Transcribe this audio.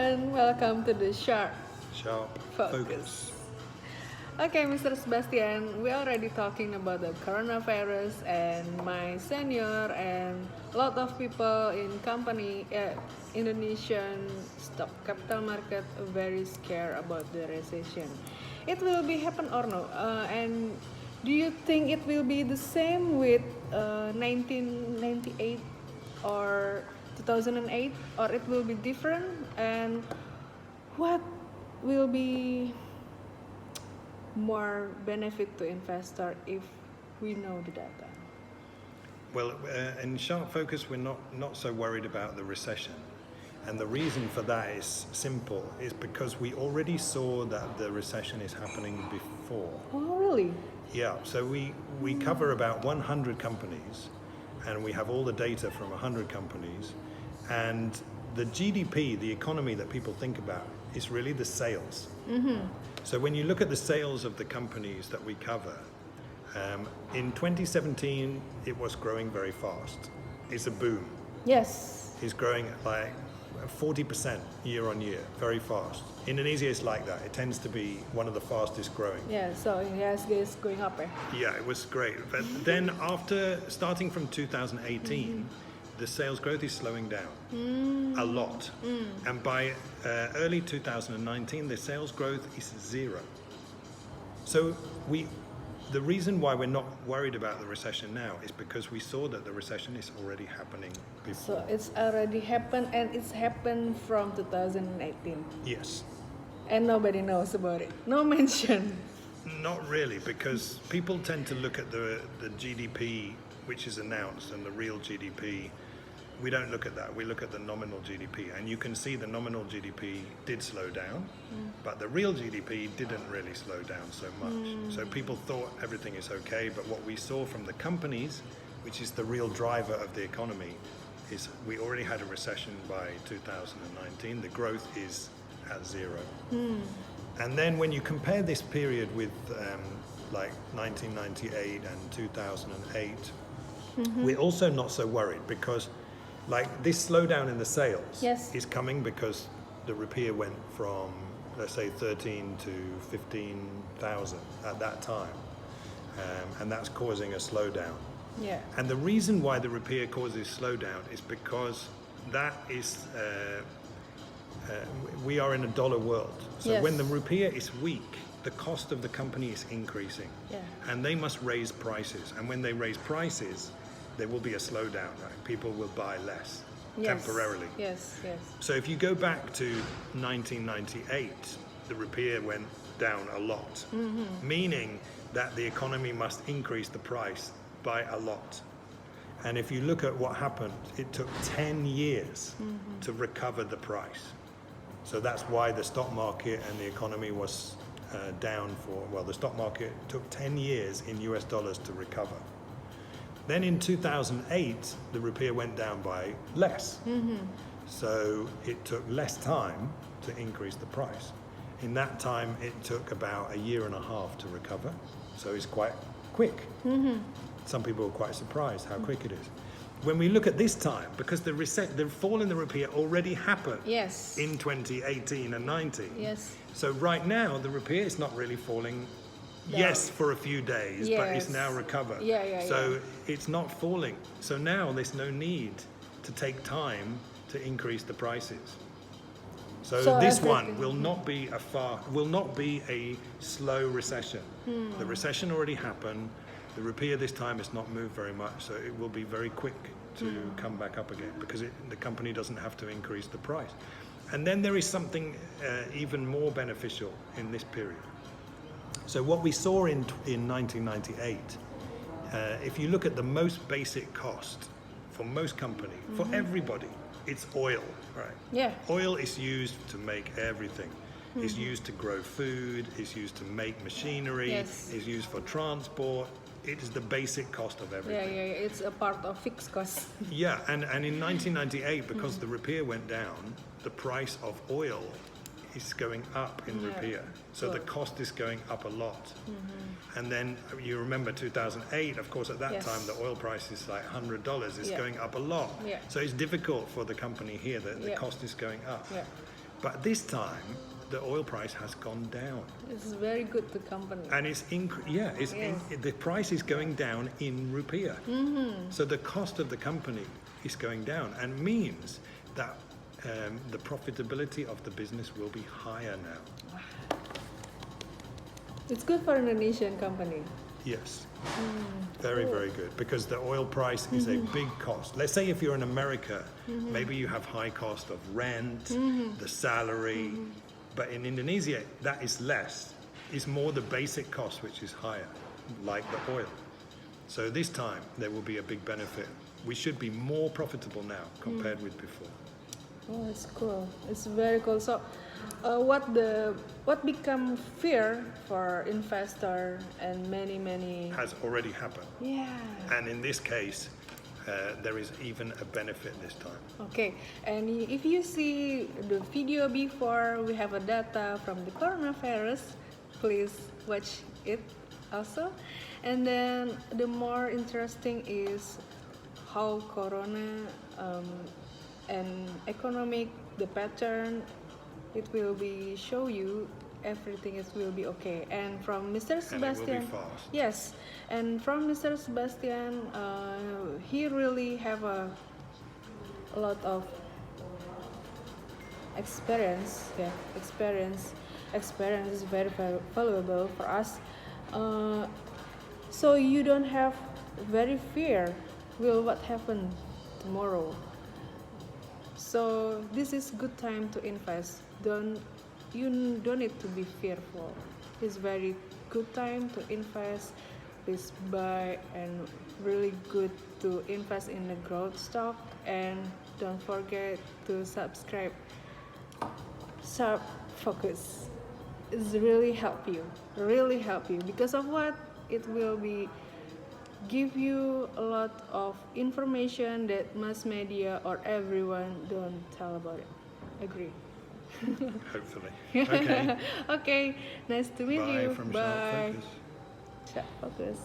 and welcome to the Sharpfokus. Focus. Okay, Mr. Sebastian, we already talking about the coronavirus, and my senior and a lot of people in Indonesian stock capital market are very scared about the recession. It will be happen or no? And do you think it will be the same with 1998 or 2008, or it will be different? And what will be more benefit to investor if we know the data? Well, in Sharpfokus, we're not so worried about the recession. And the reason for that is simple, is because we already saw that the recession is happening before. Oh, really? Yeah, so we cover about 100 companies, and we have all the data from 100 companies. And the GDP, the economy that people think about, is really the sales. Mm-hmm. So when you look at the sales of the companies that we cover, in 2017, it was growing very fast. It's a boom. Yes. It's growing at like 40% year on year, very fast. Indonesia is like that. It tends to be one of the fastest growing. Yeah, so ESG is going up. Yeah, it was great. But then after, starting from 2018, the sales growth is slowing down a lot. And by early 2019, the sales growth is zero. So the reason why we're not worried about the recession now is because we saw that the recession is already happening before. So it's already happened, and it's happened from 2018. Yes. And nobody knows about it. No mention. Not really, because people tend to look at the GDP which is announced and the real GDP. We don't look at that. We look at the nominal GDP, and you can see the nominal GDP did slow down, but the real GDP didn't really slow down so much. So people thought everything is okay, but what we saw from the companies, which is the real driver of the economy, is we already had a recession by 2019. The growth is at zero. And then when you compare this period with like 1998 and 2008, we're also not so worried, because like this slowdown in the sales is coming because the rupiah went from, let's say, 13 to 15,000 at that time, and that's causing a slowdown. Yeah. And the reason why the rupiah causes slowdown is because that is we are in a dollar world. So when the rupiah is weak, the cost of the company is increasing, and they must raise prices. And when they raise prices, there will be a slowdown, right? People will buy less temporarily. Yes. So if you go back to 1998, the rupiah went down a lot, meaning that the economy must increase the price by a lot. And if you look at what happened, it took 10 years to recover the price. So that's why the stock market and the economy was down the stock market took 10 years in US dollars to recover. Then in 2008, the rupiah went down by less. So it took less time to increase the price. In that time, it took about a year and a half to recover. So it's quite quick. Some people were quite surprised how quick it is. When we look at this time, because the fall in the rupiah already happened in 2018 and 19. So right now, the rupiah is not really falling. Yes, for a few days, but it's now recovered. So it's not falling. So now there's no need to take time to increase the prices. So this one will not be a slow recession. The recession already happened. The rupiah this time has not moved very much, so it will be very quick to come back up again, because the company doesn't have to increase the price. And then there is something even more beneficial in this period. So what we saw in 1998, if you look at the most basic cost for most companies, for everybody, it's oil, right? Yeah. Oil is used to make everything. It's used to grow food, it's used to make machinery, it's used for transport. It is the basic cost of everything. It's a part of fixed cost. And in 1998, because the rupiah went down, the price of oil is going up in rupiah. So the cost is going up a lot. And then you remember 2008, of course, at that time, the oil price is like $100. It's going up a lot. So it's difficult for the company here that the cost is going up. But this time, the oil price has gone down. It's very good to company. And it's the price is going down in rupiah. So the cost of the company is going down, and means that the profitability of the business will be higher now. It's good for Indonesian company. Yes, very, very good, because the oil price is a big cost. Let's say if you're in America, maybe you have high cost of rent, the salary, but in Indonesia, that is less. It's more the basic cost, which is higher, like the oil. So this time, there will be a big benefit. We should be more profitable now compared with before. Oh, it's cool. It's very cool. So, what become fear for investor and many? Has already happened. Yeah. And in this case, there is even a benefit this time. Okay. And if you see the video before, we have a data from the coronavirus. Please watch it also. And then the more interesting is how corona and economic, the pattern, it will be show you everything will be okay. And from Mr. Sebastian, and it will be fast. yes, and from Mr. Sebastian, he really have a lot of experience. Yeah, experience is very valuable for us. So you don't have very fear will what happen tomorrow. So this is good time to invest. You don't need to be fearful. It's very good time to invest. Please buy, and really good to invest in the growth stock. And don't forget to subscribe Sharpfokus. It's really help you because of what it will be give you a lot of information that mass media or everyone don't tell about it. Agree? Hopefully. Okay. Okay, nice to meet Bye you. from Bye. Sharpfokus. Sharpfokus.